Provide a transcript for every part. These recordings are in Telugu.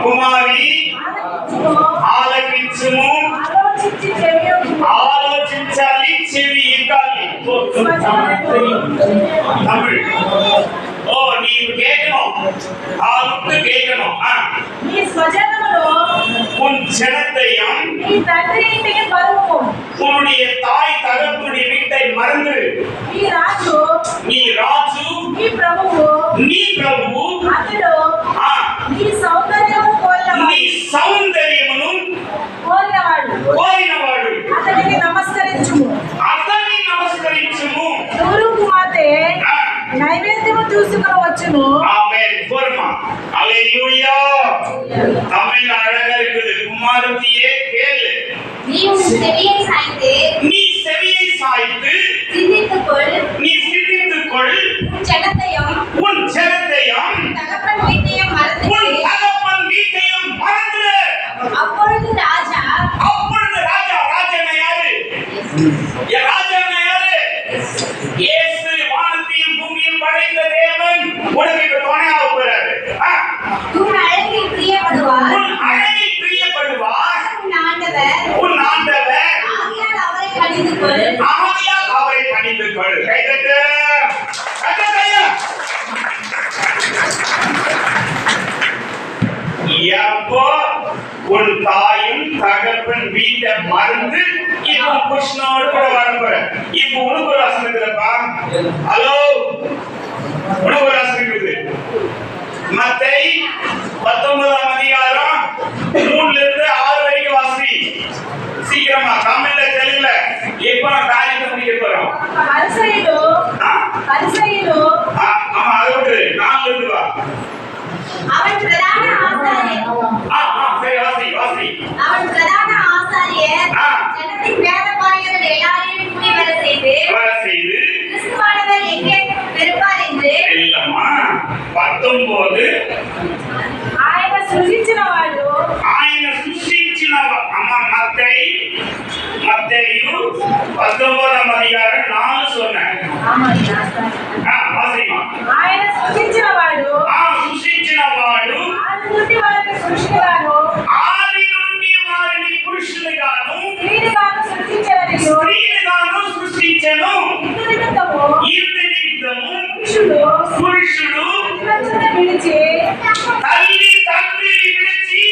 కుమారి ఆలకించుము, ఆలోచించాలి, చెవి ఇవ్వాలి. தமிழ் ஓ நீ கேட்கணும், ஆளுக்கு கேட்கணும். நீ ஸ்வஜனமுலோ உன் ஜனத்தையும் நீ தந்தையையும் மறவும், உன்னுடைய தாய் தகப்பனுடைய வீட்டை மறந்து, நீ ராஜு நீ நீ பிரபுவு అతడు నీ సౌందర్యము కోరినవాడు అతనికి నమస్కరించుము. నూరు కుమార్తె నైవేద్యము తీసుకుని వచ్చును. ஆமென். போறமா. ஹalleluya. தமிழ்ல அழகா இருக்குது. குமாரத்தியே கேளு. நீ செவியை சாய்த்து சிந்தித்துக்கொள். நீ சிந்தித்துக்கொள். உன் ஜனத்தையும் தகப்பன் வீட்டையும் மறந்துவிடு. அப்பொழுது ராஜா ராஜானா யாரு? ராஜானா யாரு? இயேசு வானத்தையும் பூமியையும் படைத்த தேவன் உனக்கு துணையாக போறாரு. உன் அழகில் பிரியப்படுவார். உன் ஆண்டவர் ஆகையால் அவரை பணிந்துகொள். கைதட்டு. எப்போ உன் தாயும் தகப்பன் வீட்டை மறந்து இப்போ கிருஷ்ணோடு கூட வாழ போற. இப்போ உனக்கு ஒரு வசனம் இருக்குதுப்பா. ஹலோ, உனக்கு ஒரு வசனம் இருக்குது. மத்தேயு 19ஆம் அதிகாரம் 3ல இருந்து 6 வரைக்கும் வாசி. சீக்கிரமா தமிழ்ல தெலுங்குல எப்ப காரியத்தை முடிக்க போறோம். பரிசேயரு ஆமா அதோட 4ல இருந்து வா. அவன் பிரதான ஆசாரியர் ஜனத்தின் வேதபாரகர்கள் எல்லாரையும் கூடி வர செய்து கிறிஸ்துவானவர் எங்கே பெறுவார் என்று இல்லம்மா 19 ఆయన సృజించినవాడు అమ్మ మత్తయి 19ఆం అధికారం 4 சொன்னேன். వాసిమా ఆయన సృజించినవాడు ఆది నుండి వారిని పురుషులుగాను స్త్రీలుగాను సృష్టించెను. ఇందు నిమిత్తము పురుషుడు విడిచి తల్లి తండ్రిని విడిచి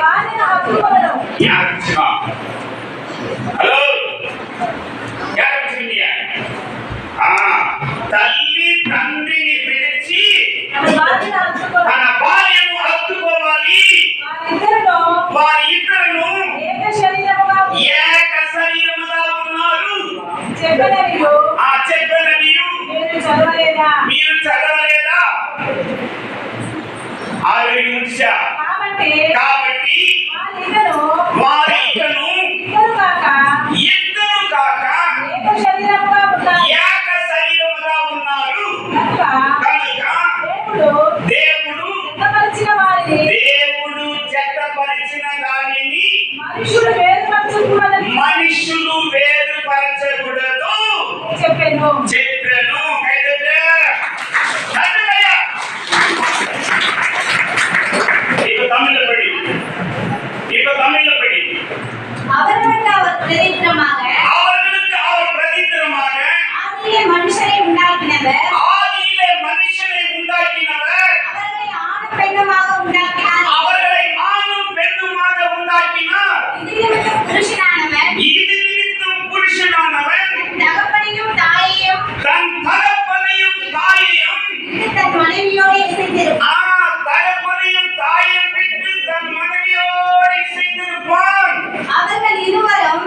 భార్యను హత్తుకొనెను. హలో, తల్లి తండ్రిని విడిచి తన భార్యను హత్తుకోవాలి. వారిద్దరును ఏక శరీరముగా ఉన్నారు. చెప్పననియు మీరు చదవలేదా? కాబట్టి వారిద్దరు ఇద్దరు కాక ఏక శరీరముగా ఉన్నారు. కనుక దేవుడు జతపరిచిన దానిని మనుషులు వేరుపరచకూడదు చెప్పాను. அவர்களுக்கு அவர் பிரதித்திரமாக ஆதியிலே மனுஷனை உண்டாக்கினவர் அவர்களை ஆணும் பெண்ணுமாக உண்டாக்கினார். இது நிமித்தம் புருஷனானவன் தகப்பனையும் தாயையும் விட்டு தன் மனைவியோடு இசைந்திருப்பான். அவர்கள் இருவரும்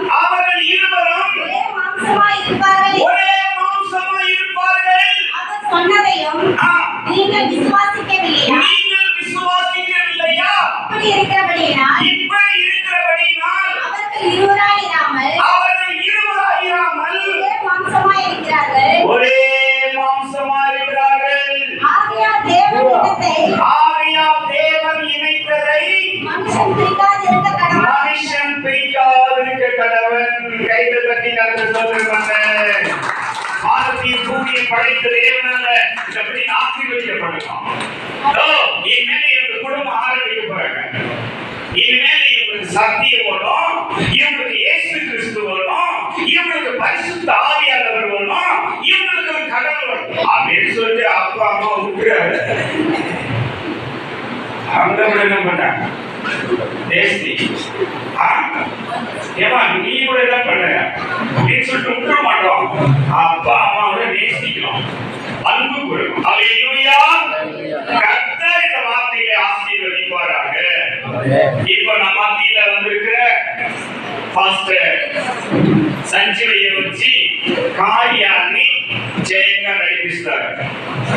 ஒரே மாம்சமாய் இருப்பார்கள். அவர் சொன்னதையும் நீங்கள் விசுவாசிக்கவில்லையா? இப்படி இருக்கிறபடியினால் அவர்கள் இருவராய் இராமல் ஒரே மாம்சமாய் இருக்கிறார்கள். ஆகையால் தேவன் இணைத்ததை மனுஷன் பிரிக்காதிருக்க கடவன். கைது தட்டி கர்த்தர் சொல்லுகிறார். வானத்தையும் பூமியையும் படைத்த தேவனால இப்படி ஆசீர்வதிக்கப்படலாம். இனிமேல் இந்த குடும்பம் ஆரம்பிக்கப்படும். இனிமேல் இவங்களுக்கு சத்தியம் வரும், இவங்களுக்கு இயேசு கிறிஸ்து வரும், இவங்களுக்கு பரிசுத்த ஆவியானவர் வரும், இவங்களுக்கு ஒரு கடவுள் வரும் அப்படின்னு சொல்லிட்டு அப்பா அம்மா விட்டுறாரு. அவங்க என்ன பண்றாங்க? நேசி ஏமா நீ கூட என்ன பண்ண அப்படின்னு சொல்லிட்டு விட்டுற மாட்டோம். அப்பா அம்மாவோட நேசிக்கிறோம், அன்பு கூறும். அல்லேலூயா. கர்த்தர் இந்த வார்த்தையை ஆசீர்வதிப்பாராக. இப்போ நம்ம மத்தியில வந்திருக்கிற பாஸ்டர் సంజీవయ్య వచ్చి కార్యాన్ని జయంగా నడిపిస్తారు.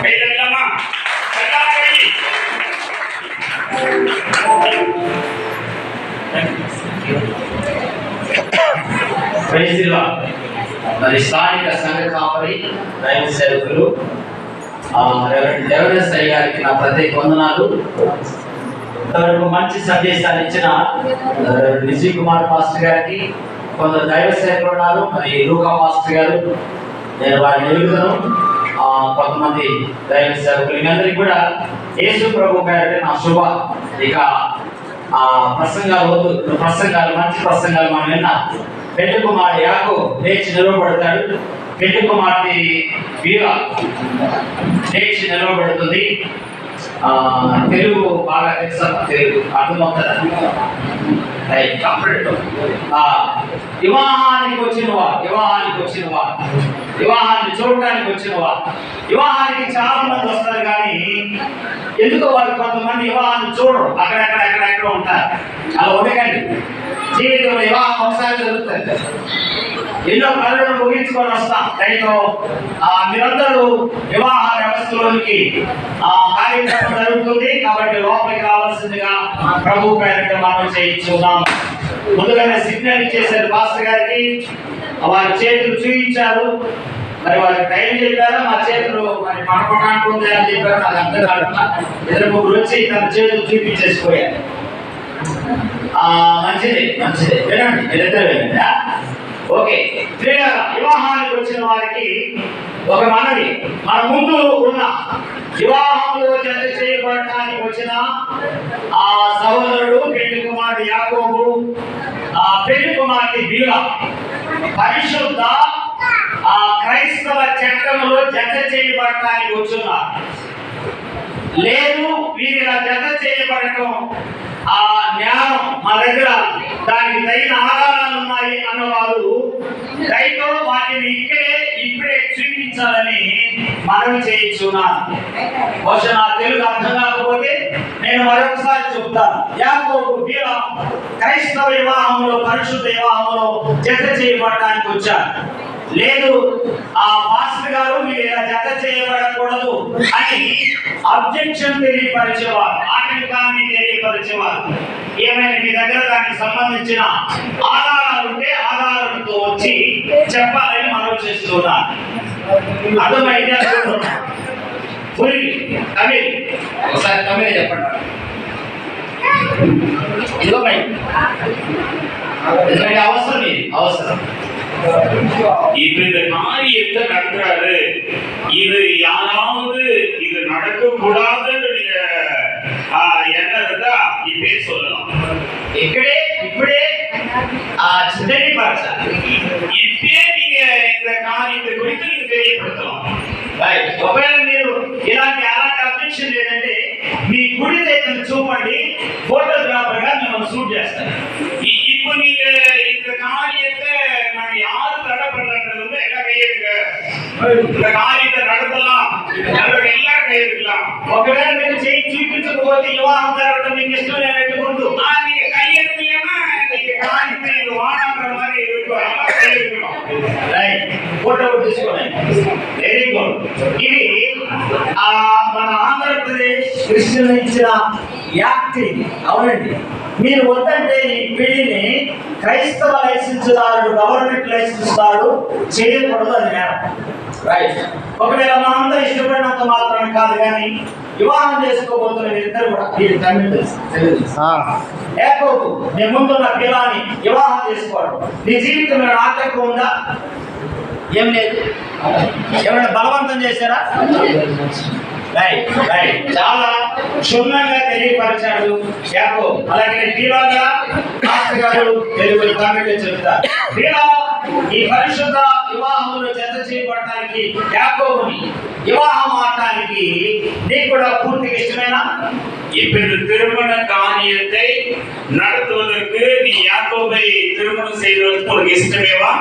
అయితేమ్మా మరి స్థానిక సంఘ కాపరి దైవ సేవకులు రెవరెన్స్ అయ్య గారికి నా ప్రత్యేక వందనాలు. మంచి సందేశాలు ఇచ్చిన విజయ్ కుమార్ మాస్టర్ గారికి, కొందరు దైవ సేవకులు ఉన్నారు, మరి లూకా మాస్టర్ గారు, నేను వారిని ఎదుగుతాను. కొంతమంది దైవ సేవకులు అందరికీ కూడా యేసు ప్రభు గారి నా శుభ. ఇక ప్రసంగాలు మంచి ప్రసంగాలు మనం విన్నా. పెళ్లి కుమార్ యాకో లేచి నిలవబడతాడు, పెళ్లి కుమార్తె వీరా లేచి నిలవబడుతుంది. తెలుగు బాగా తెలుసా? తెలుగు అర్థమవుతుందా? వివాహానికి వచ్చినవా, వివాహాన్ని చూడడానికి వచ్చినవా. వివాహానికి చాలా మంది వస్తారు, కానీ ఎందుకో వారు కొంతమంది వివాహాన్ని చూడరు, అక్కడెక్కడ ఉంటారు. అలా ఉండకండి. జీవితంలో వివాహం ఒకసారి జరుగుతుంది. ఎన్నో కళలను ముగించుకొని వస్తాం. దయతో మీరందరూ వివాహ వ్యవస్థలోనికి కార్యక్రమం జరుగుతుంది కాబట్టి లోపలికి రావాల్సిందిగా ప్రభు పేరిట మనం చేయించున్నాం. ముందుగానే సిగ్నల్ ఇచ్చేసారు పాస్టర్ గారికి, వారి చేతులు చూపించారు. మరి వారికి టైం చెప్పారు, మా చేతులు మరి పడపడానికి అని చెప్పారు. నాకు అర్థం కాదు. ఇద్దరు ముగ్గురు వచ్చి తన చేతులు చూపించేసిపోయారు. మంచిది వినండి, మీరిద్దరు వినండి. ఓకే, వివాహానికి వచ్చిన వారికి ఒక మనవి. మన ముందు ఉన్న వివాహంలో జత చేయబడటానికి వచ్చిన ఆ సహోదరుడు పెళ్లి కుమారుడు యాకోబు, పెళ్లి కుమార్తె బిలా పరిశుద్ధ క్రైస్తవ చట్టంలో జత చేయబడటానికి వచ్చున్నారు. లేదు, వీరి జత చేయబడటం జ్ఞానం మా దగ్గర దానికి తగిన ఆధారాలు ఉన్నాయి అన్నవారు దయతో వాటిని ఇప్పుడే చూపించాలని మనం చేయించున్నాను. బహుశా నా తెలుగు అర్థం కాకపోతే నేను మరొకసారి చెప్తాను. యాకోబు బిలా క్రైస్తవ వివాహంలో, పరిశుద్ధ వివాహంలో జత చేయబడటానికి వచ్చారు. లేదు, పాస్టర్ గారు మీరు ఇలా జత చేయబడకూడదు అని అబ్జెక్షన్ తెలియపరిచేవారు, ఆటంకాన్ని తెలియపరిచేవారు. ఏమైనా మీ దగ్గర దానికి సంబంధించిన ఆధారాలు ఉంటే ఆధారాలతో వచ్చి చెప్పాలని మనం చేస్తున్నాం. అర్థమైతే తమిళ్ ఒకసారి తమిళ చెప్పండి. அவசரம் இப்ப இந்த காரியத்தை நடத்துறாரு, இது யாராவது இது நடக்க கூடாதுன்னு நீங்க என்ன இருந்தா இப்பே சொல்லலாம். ఇప్పుడే తెలియపరచాలి. இப்பே நீங்க இந்த காரியத்தை குறித்து நீங்க தெரியப்படுத்தலாம். ఒకవేళ మీరు అలాంటి అబ్జెక్షన్ లేదంటే మీ కుడి చేతులు చూపండి, ఫోటోగ్రాఫర్ గా మేము షూట్ చేస్తాం. இப்போ நீங்க இந்த காரியத்தை நான் யாரு தடை பண்றது எல்லாம் கையெழுங்க, இந்த காரியத்தை நடத்தலாம், எல்லாரும் கையெழுக்கலாம். ఒకవేళ మీరు చేయి చూపించకపోతే వివాహం జరగడం మీకు ఇష్టం లేనట్టు ముందు நீங்க கையெழுத்தலைன்னா நீங்க காரியத்தை இது வாடாங்கிற மாதிரி இருக்கும், எல்லாம் கையெழுக்கணும். ఫోటో తీసుకోండి. Very good. ఇది మన ఆంధ్రప్రదేశ్ క్రిస్టియన్ ఇచ్చిన యాక్టింగ్. అవునండి, మీరు వద్దంటే ఈ పెళ్లిని క్రైస్తవ లైసెన్స్దారుడు, గవర్నమెంట్ లైసెన్స్దారుడు చేయకూడదు అని నేరం. రైట్. ఒకవేళ మా అందరూ ఇష్టపడినంత మాత్రమే కాదు, కానీ వివాహం చేసుకోబోతున్న వీరిద్దరు కూడా వీరి తమిళ యాకోబు నీ ముందున్న పిల్లాన్ని వివాహం చేసుకోవడం నీ జీవితంలో ఆటంకం ఉందా? ఏం లేదు. ఏమైనా బలవంతం చేశారా? రైట్ రైట్ చాలా క్షుణ్ణంగా తెలియపరిచాడు యాకోబు. అలాగే తీవ్రంగా మాస్టర్ గారు తెలుగు కామెంట్లో చెప్తారు. ఇలా ఈ పరిశుద్ధ వివాహంలో జత చేయబడటానికి యాకోబుని వివాహం ఆడటానికి నీకు కూడా పూర్తిగా ఇష్టమేనా? இப்பொழுது திருமணம் காரியத்தை நடத்துவதற்கு நீ யாக்கோபை திருமணம் செய்வதற்கு உனக்கு இஷ்டமேவா?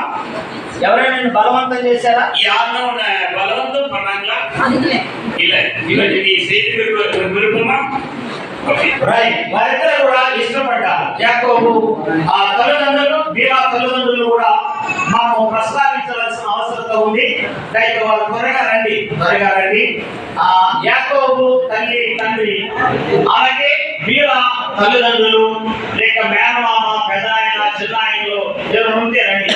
ఎవరైనా నిన్ను బలవంతం చేశారా? யாரும் உன்னை பலவந்தம் பண்ணாங்களா? అందుకే இல்ல இவற்றை நீ செய்து விருப்பமா? రైట్ వారిద్దరు కూడా ఇష్టపడ్డారు. యాకోబు ఆ తల్లిదండ్రులు వీళ్ళ తల్లిదండ్రులు కూడా మనం ప్రస్తావించవలసిన అవసరం ఉంది. అయితే వాళ్ళు త్వరగా రండి. ఆ యాకోబు తల్లి తండ్రి అలాగే వీళ్ళ తల్లిదండ్రులు లేక మేనమామ పెద్ద ఆయన చిన్న ఆయనలో ఎవరు ఉంటే రండి.